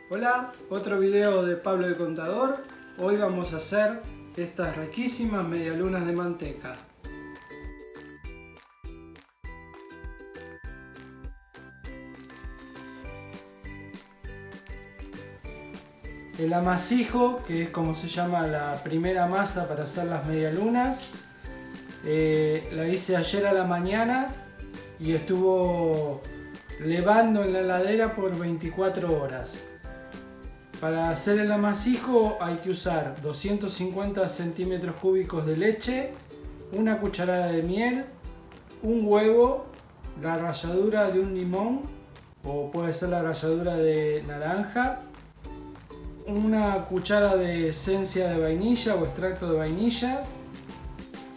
Hola, otro video de Pablo el Contador. Hoy vamos a hacer estas riquísimas medialunas de manteca. El amasijo, que es como se llama la primera masa para hacer las medialunas, la hice ayer a la mañana y estuvo levando en la heladera por 24 horas. Para hacer el amasijo hay que usar 250 centímetros cúbicos de leche, una cucharada de miel, un huevo, la ralladura de un limón o puede ser la ralladura de naranja, una cuchara de esencia de vainilla o extracto de vainilla,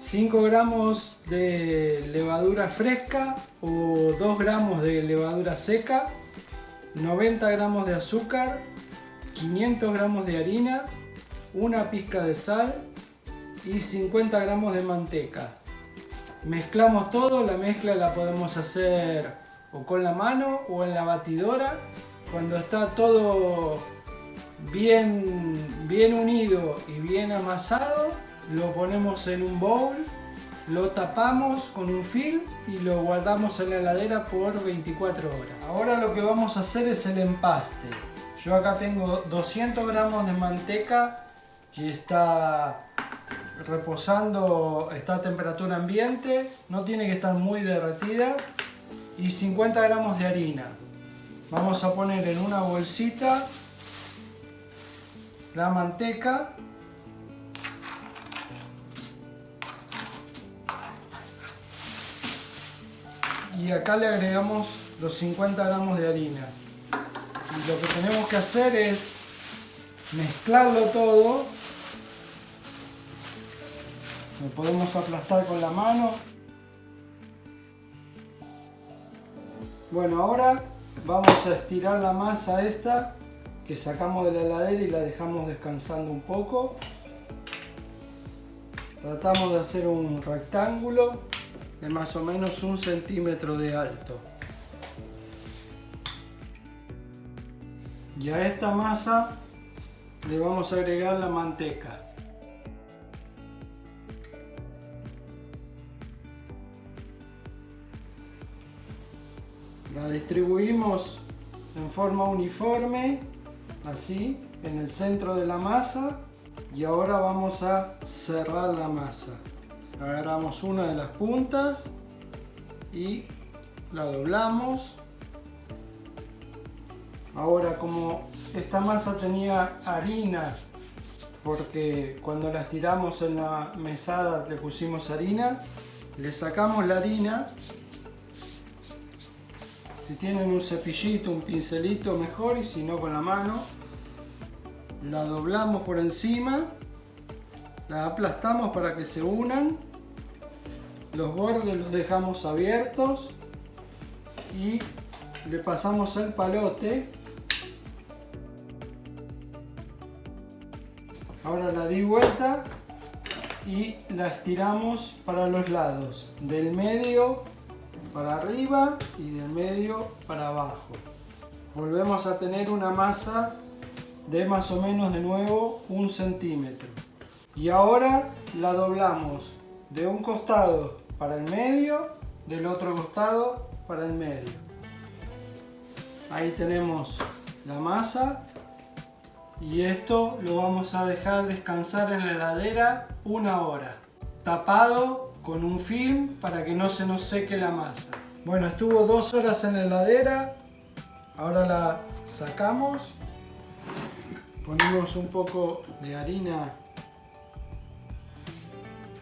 5 gramos de levadura fresca o 2 gramos de levadura seca, 90 gramos de azúcar, 500 gramos de harina, una pizca de sal y 50 gramos de manteca. Mezclamos todo, la mezcla la podemos hacer o con la mano o en la batidora. Cuando está todo bien unido y bien amasado, lo ponemos en un bowl, lo tapamos con un film y lo guardamos en la heladera por 24 horas. Ahora lo que vamos a hacer es el empaste. Yo acá tengo 200 gramos de manteca que está reposando, está a temperatura ambiente, no tiene que estar muy derretida, y 50 gramos de harina. Vamos a poner en una bolsita la manteca y acá le agregamos los 50 gramos de harina. Y lo que tenemos que hacer es mezclarlo todo. Lo podemos aplastar con la mano. Bueno, ahora vamos a estirar la masa esta que sacamos de la heladera y la dejamos descansando un poco. Tratamos de hacer un rectángulo de más o menos 1 centímetro de alto. Y a esta masa le vamos a agregar la manteca. La distribuimos en forma uniforme, así, en el centro de la masa. Y ahora vamos a cerrar la masa. Agarramos una de las puntas y la doblamos. Ahora, como esta masa tenía harina, porque cuando la estiramos en la mesada le pusimos harina, le sacamos la harina. Si tienen un cepillito, un pincelito mejor, y si no con la mano, la doblamos por encima, la aplastamos para que se unan, los bordes los dejamos abiertos y le pasamos el palote. Ahora la di vuelta y la estiramos para los lados, del medio para arriba y del medio para abajo. Volvemos a tener una masa de más o menos de nuevo 1 centímetro. Y ahora la doblamos de un costado para el medio, del otro costado para el medio. Ahí tenemos la masa. Y esto lo vamos a dejar descansar en la heladera 1 hora, tapado con un film para que no se nos seque la masa. Bueno, estuvo 2 horas en la heladera. Ahora la sacamos, ponemos un poco de harina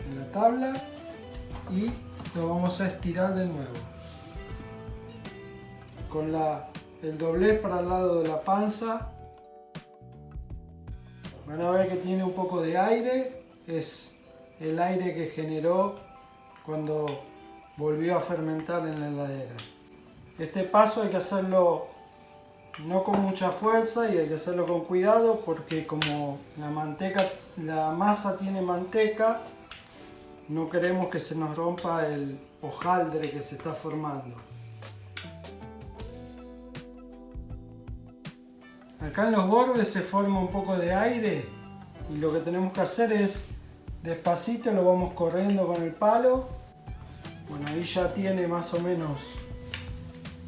en la tabla y lo vamos a estirar de nuevo con el doblez para el lado de la panza. Van a ver que tiene un poco de aire, es el aire que generó cuando volvió a fermentar en la heladera. Este paso hay que hacerlo no con mucha fuerza y hay que hacerlo con cuidado, porque como la masa tiene manteca, no queremos que se nos rompa el hojaldre que se está formando. Acá en los bordes se forma un poco de aire y lo que tenemos que hacer es despacito lo vamos corriendo con el palo. Bueno, ahí ya tiene más o menos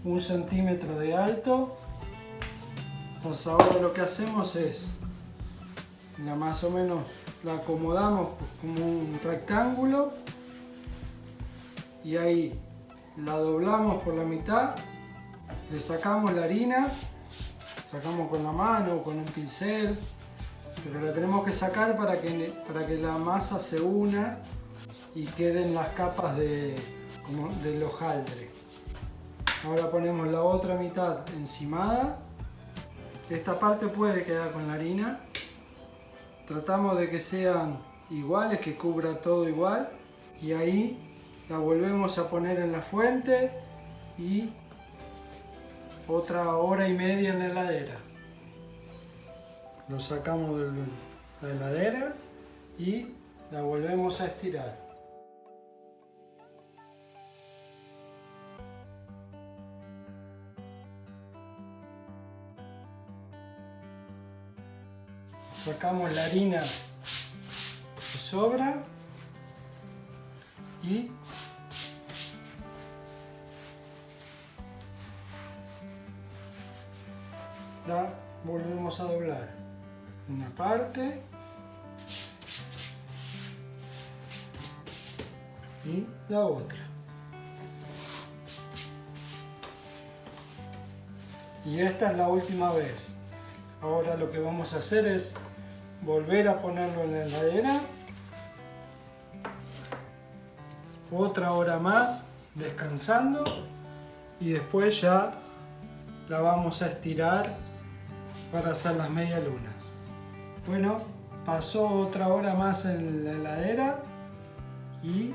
1 centímetro de alto. Entonces ahora lo que hacemos es, ya más o menos la acomodamos como un rectángulo y ahí la doblamos por la mitad, le sacamos la harina, sacamos con la mano o con un pincel, pero la tenemos que sacar para que la masa se una y queden las capas del hojaldre. Ahora ponemos la otra mitad encimada. Esta parte puede quedar con la harina. Tratamos de que sean iguales, que cubra todo igual. Y ahí la volvemos a poner en la fuente y otra hora y media en la heladera. Lo sacamos de la heladera y la volvemos a estirar. Sacamos la harina que sobra y la volvemos a doblar. Una parte y la otra. Y esta es la última vez. Ahora lo que vamos a hacer es volver a ponerlo en la heladera. Otra hora más descansando y después ya la vamos a estirar para hacer las medialunas. Bueno, pasó otra hora más en la heladera y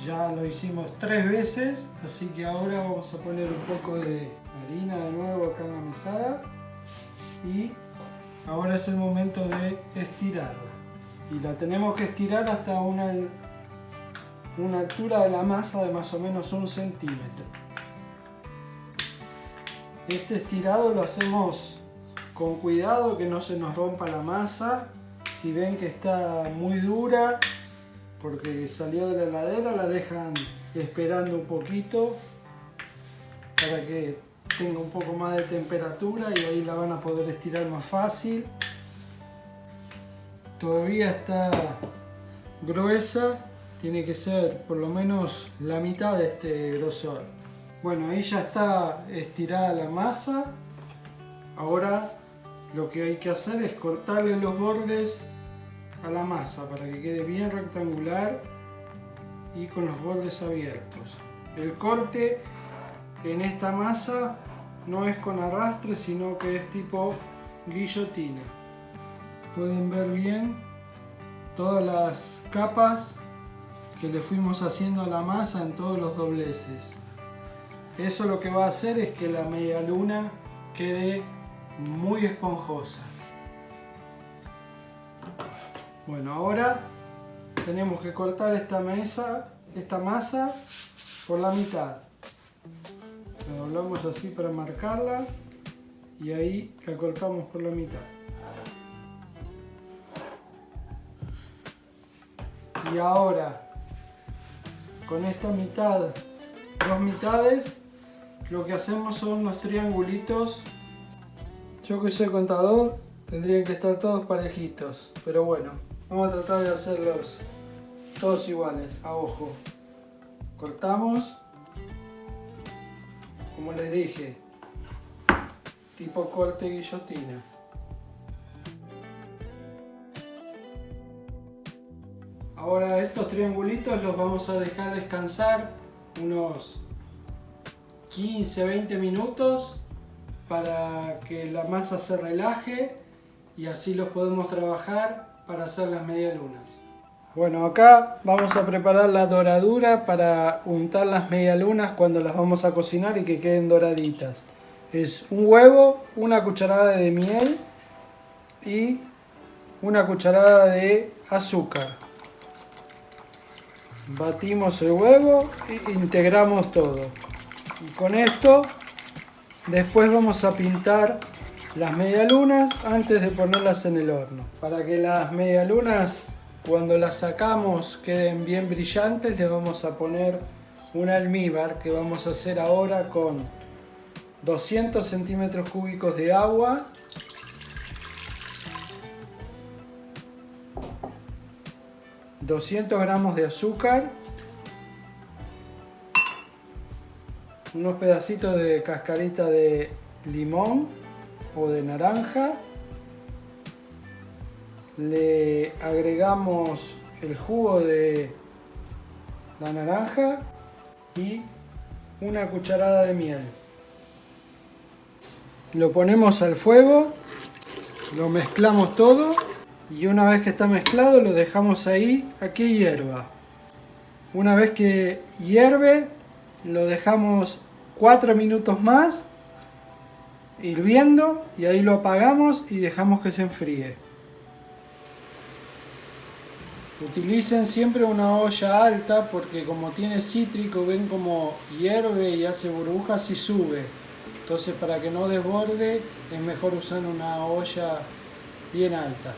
ya lo hicimos 3 veces, así que ahora vamos a poner un poco de harina de nuevo acá en la mesada y ahora es el momento de estirarla. Y la tenemos que estirar hasta una altura de la masa de más o menos 1 centímetro. Este estirado lo hacemos con cuidado que no se nos rompa la masa. Si ven que está muy dura porque salió de la heladera, la dejan esperando un poquito para que tenga un poco más de temperatura y ahí la van a poder estirar más fácil. Todavía está gruesa, tiene que ser por lo menos la mitad de este grosor. Bueno, ahí ya está estirada la masa. Ahora lo que hay que hacer es cortarle los bordes a la masa para que quede bien rectangular y con los bordes abiertos. El corte en esta masa no es con arrastre, sino que es tipo guillotina. Pueden ver bien todas las capas que le fuimos haciendo a la masa en todos los dobleces. Eso lo que va a hacer es que la medialuna quede muy esponjosa. Bueno, ahora tenemos que cortar esta masa por la mitad. La doblamos así para marcarla y ahí la cortamos por la mitad. Y ahora con esta mitad, 2 mitades, lo que hacemos son los triangulitos. Yo que soy contador, tendrían que estar todos parejitos, pero bueno, vamos a tratar de hacerlos todos iguales, a ojo. Cortamos, como les dije, tipo corte guillotina. Ahora estos triangulitos los vamos a dejar descansar unos 15-20 minutos para que la masa se relaje y así los podemos trabajar para hacer las medialunas. Bueno, acá vamos a preparar la doradura para untar las medialunas cuando las vamos a cocinar y que queden doraditas. Es un huevo, una cucharada de miel y una cucharada de azúcar. Batimos el huevo e integramos todo. Y con esto después vamos a pintar las medialunas antes de ponerlas en el horno. Para que las medialunas, cuando las sacamos, queden bien brillantes, le vamos a poner un almíbar que vamos a hacer ahora con 200 centímetros cúbicos de agua, ...200 gramos de azúcar... ...unos pedacitos de cascarita de limón o de naranja... ...le agregamos el jugo de la naranja... ...y una cucharada de miel. Lo ponemos al fuego, lo mezclamos todo y una vez que está mezclado lo dejamos ahí a que hierva. Una vez que hierve lo dejamos 4 minutos más hirviendo y ahí lo apagamos y dejamos que se enfríe. Utilicen siempre una olla alta porque como tiene cítrico, ven como hierve y hace burbujas y sube. Entonces, para que no desborde, es mejor usar una olla bien alta.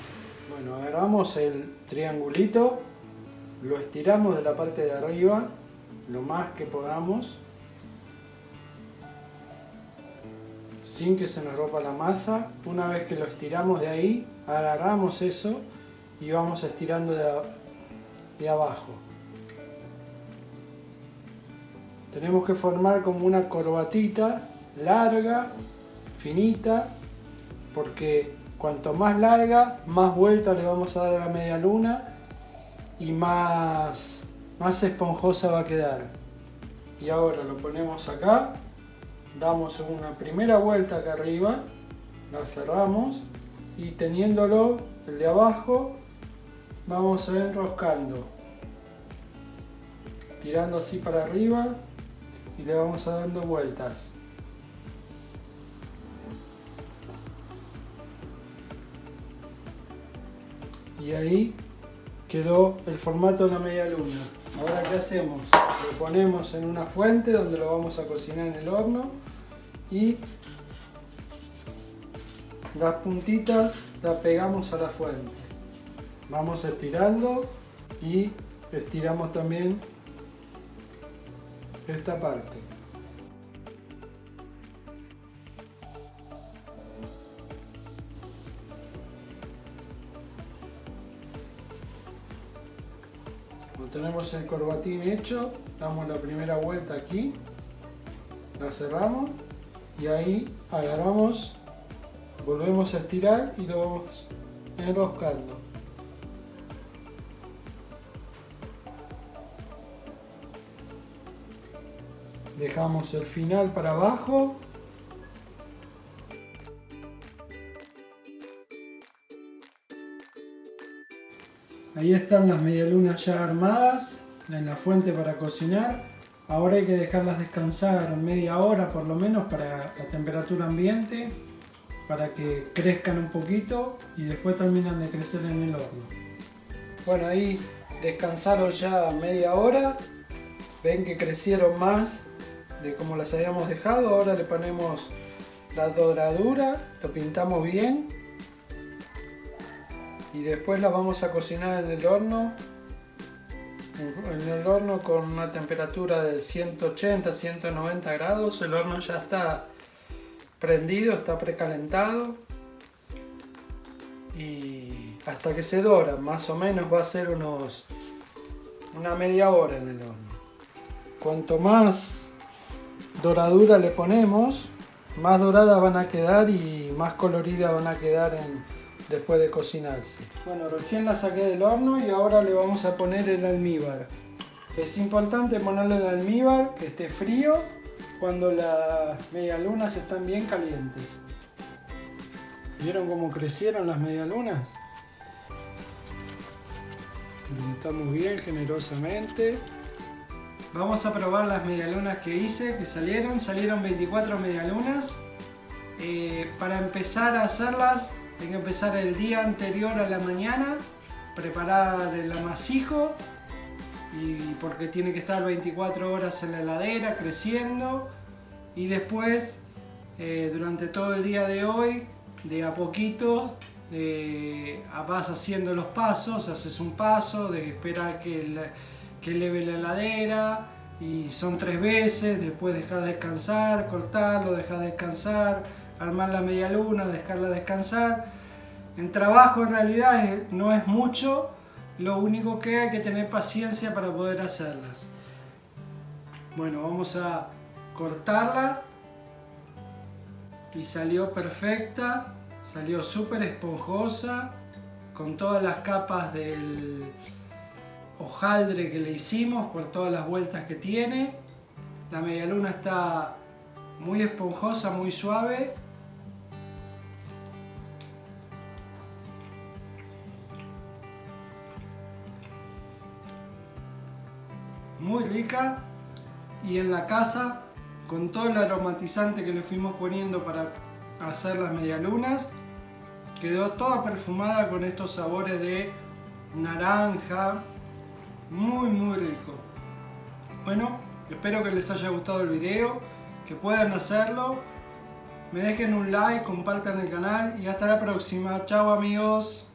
Bueno, agarramos el triangulito, lo estiramos de la parte de arriba lo más que podamos, sin que se nos rompa la masa. Una vez que lo estiramos de ahí, agarramos eso y vamos estirando de abajo. Tenemos que formar como una corbatita larga, finita, porque cuanto más larga, más vueltas le vamos a dar a la media luna y más esponjosa va a quedar. Y ahora lo ponemos acá, damos una primera vuelta acá arriba, la cerramos y teniéndolo el de abajo vamos a ir enroscando, tirando así para arriba y le vamos a dando vueltas. Y ahí quedó el formato de la media luna. Ahora, ¿qué hacemos? Lo ponemos en una fuente donde lo vamos a cocinar en el horno y las puntitas las pegamos a la fuente. Vamos estirando y estiramos también esta parte. Cuando tenemos el corbatín hecho, damos la primera vuelta aquí, la cerramos y ahí agarramos, volvemos a estirar y lo vamos enroscando. Dejamos el final para abajo. Ahí están las medialunas ya armadas en la fuente para cocinar. Ahora hay que dejarlas descansar media hora por lo menos para la temperatura ambiente, para que crezcan un poquito y después terminan de crecer en el horno. Bueno, ahí descansaron ya media hora. Ven que crecieron más de como las habíamos dejado. Ahora le ponemos la doradura, lo pintamos bien y después las vamos a cocinar en el horno con una temperatura de 180-190 grados. El horno ya está prendido, está precalentado y hasta que se doran, más o menos va a ser una media hora en el horno. Cuanto más doradura le ponemos, más doradas van a quedar y más coloridas van a quedar después de cocinarse. Bueno, recién la saqué del horno y ahora le vamos a poner el almíbar. Es importante ponerle el almíbar que esté frío cuando las medialunas están bien calientes. ¿Vieron cómo crecieron las medialunas? Pintamos bien generosamente. Vamos a probar las medialunas que hice, que salieron 24 medialunas. Para empezar a hacerlas hay que empezar el día anterior a la mañana, preparar el amasijo, y porque tiene que estar 24 horas en la heladera creciendo, y después durante todo el día de hoy de a poquito vas haciendo los pasos, haces un paso, de esperar que eleve la heladera, y son 3 veces, después dejar descansar, cortarlo, dejar descansar, armar la media luna, dejarla descansar. El trabajo en realidad no es mucho, lo único que hay que tener paciencia para poder hacerlas. Bueno, vamos a cortarla y salió perfecta, salió súper esponjosa con todas las capas del hojaldre que le hicimos por todas las vueltas que tiene. La medialuna está muy esponjosa, muy suave. Muy rica, y en la casa, con todo el aromatizante que le fuimos poniendo para hacer las medialunas, quedó toda perfumada con estos sabores de naranja, muy rico. Bueno, espero que les haya gustado el video, que puedan hacerlo, me dejen un like, compartan el canal y hasta la próxima. Chao amigos.